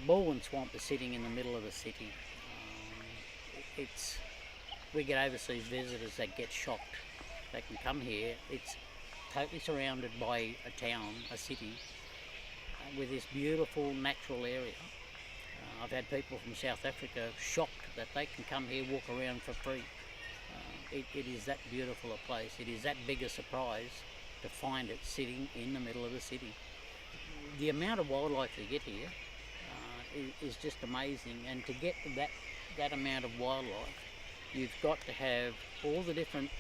Baldwin Swamp is sitting in the middle of the city. It's we get overseas visitors that get shocked. They can come here. It's totally surrounded by a town, a city, with this beautiful natural area. I've had people from South Africa shocked that they can come here, walk around for free. It is that beautiful a place. It is that big a surprise to find it sitting in the middle of the city. The amount of wildlife you get here is just amazing, and to get that amount of wildlife, you've got to have all the different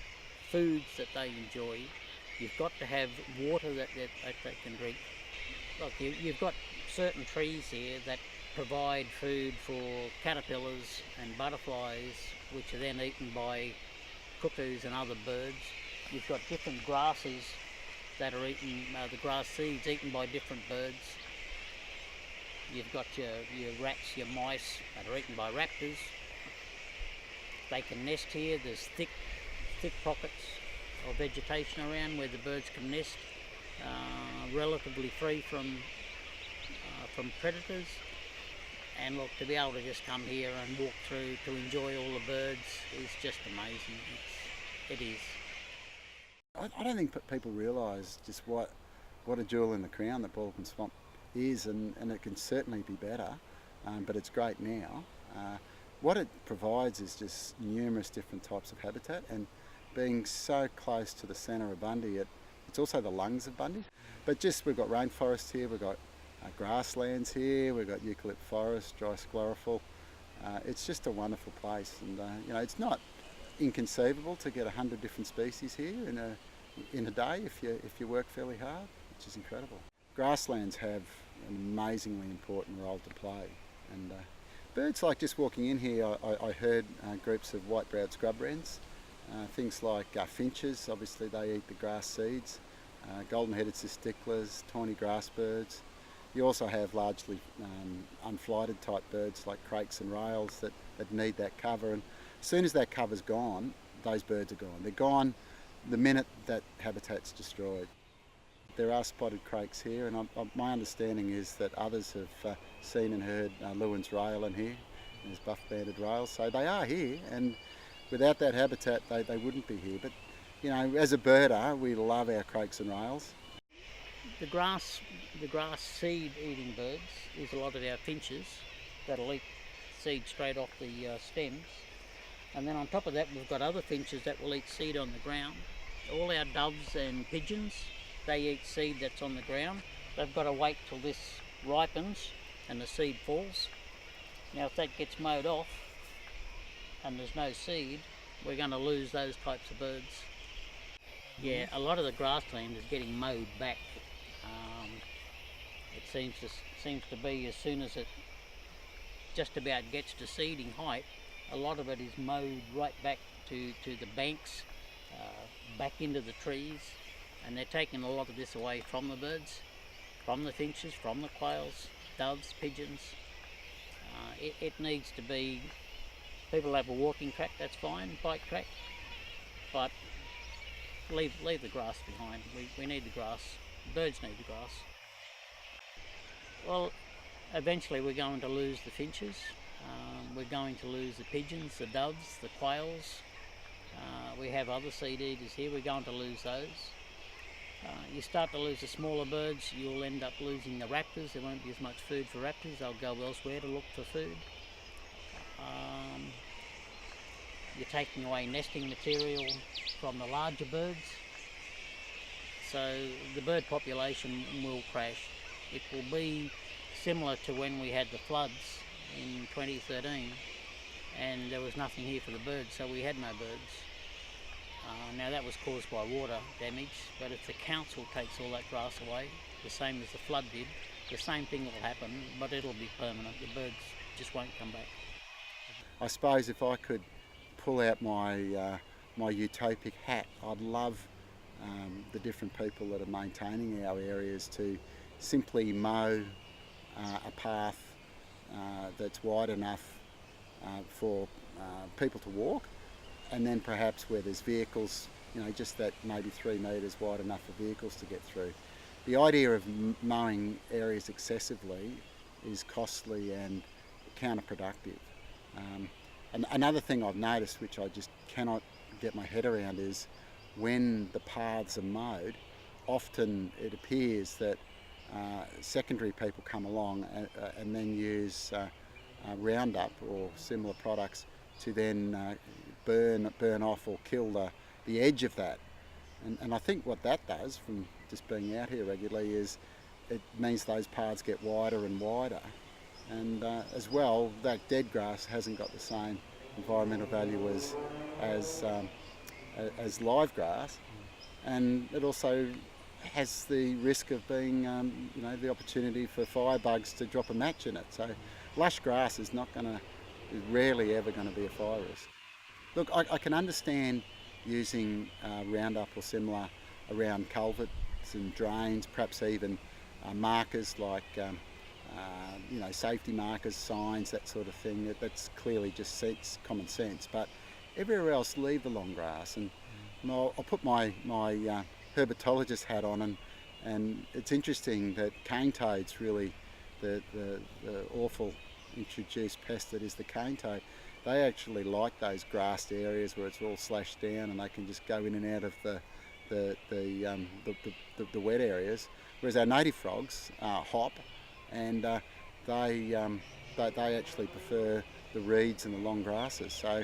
foods that they enjoy. You've got to have water that they can drink. Look, you've got certain trees here that provide food for caterpillars and butterflies, which are then eaten by cuckoos and other birds. You've got different grasses that are eaten, the grass seeds eaten by different birds. You've got your rats, your mice that are eaten by raptors. They can nest here. There's thick pockets of vegetation around where the birds can nest, relatively free from predators. And look, to be able to just come here and walk through to enjoy all the birds is just amazing. It is. I don't think people realise just what a jewel in the crown that Baldwin Swamp is, and it can certainly be better, but it's great now. What it provides is just numerous different types of habitat, and being so close to the centre of Bundy, it's also the lungs of Bundy. But just we've got rainforest here, we've got grasslands here, we've got eucalypt forest, dry sclerophyll. It's just a wonderful place, and it's not inconceivable to get 100 different species here in a day if you work fairly hard, which is incredible. Grasslands have an amazingly important role to play, and birds like just walking in here, I heard groups of white-browed scrub wrens, things like finches, obviously they eat the grass seeds, golden-headed cisticklers, tawny grass birds. You also have largely unflighted type birds like crakes and rails that need that cover, and as soon as that cover's gone, those birds are gone. They're gone the minute that habitat's destroyed. There are spotted crakes here, and my understanding is that others have seen and heard Lewin's rail in here. There's buff-banded rails, so they are here, and without that habitat they wouldn't be here. But as a birder, we love our crakes and rails. The grass seed eating birds is a lot of our finches that'll eat seed straight off the stems, and then on top of that we've got other finches that will eat seed on the ground. All our doves and pigeons, they eat seed that's on the ground. They've got to wait till this ripens and the seed falls. Now if that gets mowed off and there's no seed, we're going to lose those types of birds. Yeah, a lot of the grassland is getting mowed back. It seems to be as soon as it just about gets to seeding height, a lot of it is mowed right back to the banks, back into the trees, and they're taking a lot of this away from the birds, from the finches, from the quails, doves, pigeons. It needs to be, people have a walking track, that's fine, bike track, but leave the grass behind. We need the grass. Birds need the grass. Well, eventually we're going to lose the finches. We're going to lose the pigeons, the doves, the quails. We have other seed eaters here. We're going to lose those. You start to lose the smaller birds, you'll end up losing the raptors. There won't be as much food for raptors. They'll go elsewhere to look for food. You're taking away nesting material from the larger birds. So the bird population will crash. It will be similar to when we had the floods in 2013 and there was nothing here for the birds, so we had no birds. Now that was caused by water damage, but if the council takes all that grass away, the same as the flood did, the same thing will happen, but it'll be permanent. The birds just won't come back. I suppose if I could pull out my utopic hat, I'd love the different people that are maintaining our areas to simply mow a path that's wide enough for people to walk, and then perhaps where there's vehicles, just that maybe 3 metres wide enough for vehicles to get through. The idea of mowing areas excessively is costly and counterproductive. And another thing I've noticed, which I just cannot get my head around, is when the paths are mowed, often it appears that secondary people come along and then use Roundup or similar products to then burn off or kill the edge of that. And I think what that does, from just being out here regularly, is it means those paths get wider and wider. And as well, that dead grass hasn't got the same environmental value as live grass, and it also has the risk of being, the opportunity for firebugs to drop a match in it. So lush grass is rarely ever going to be a fire risk. Look, I can understand using Roundup or similar around culverts and drains, perhaps even markers like safety markers, signs, that sort of thing. That's clearly just common sense. But everywhere else, leave the long grass. And I'll put my herpetologist hat on, and it's interesting that cane toad's really the awful introduced pest that is the cane toad. They actually like those grassed areas where it's all slashed down and they can just go in and out of the wet areas. Whereas our native frogs hop, and they actually prefer the reeds and the long grasses. So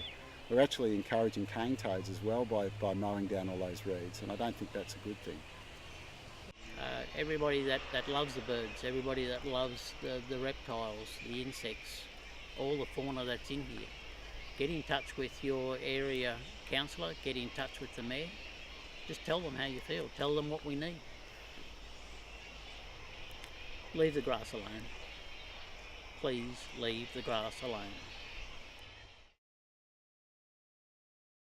we're actually encouraging cane toads as well by mowing down all those reeds, and I don't think that's a good thing. Everybody that loves the birds, everybody that loves the reptiles, the insects, all the fauna that's in here, get in touch with your area councillor, get in touch with the mayor. Just tell them how you feel, tell them what we need. Leave the grass alone. Please leave the grass alone.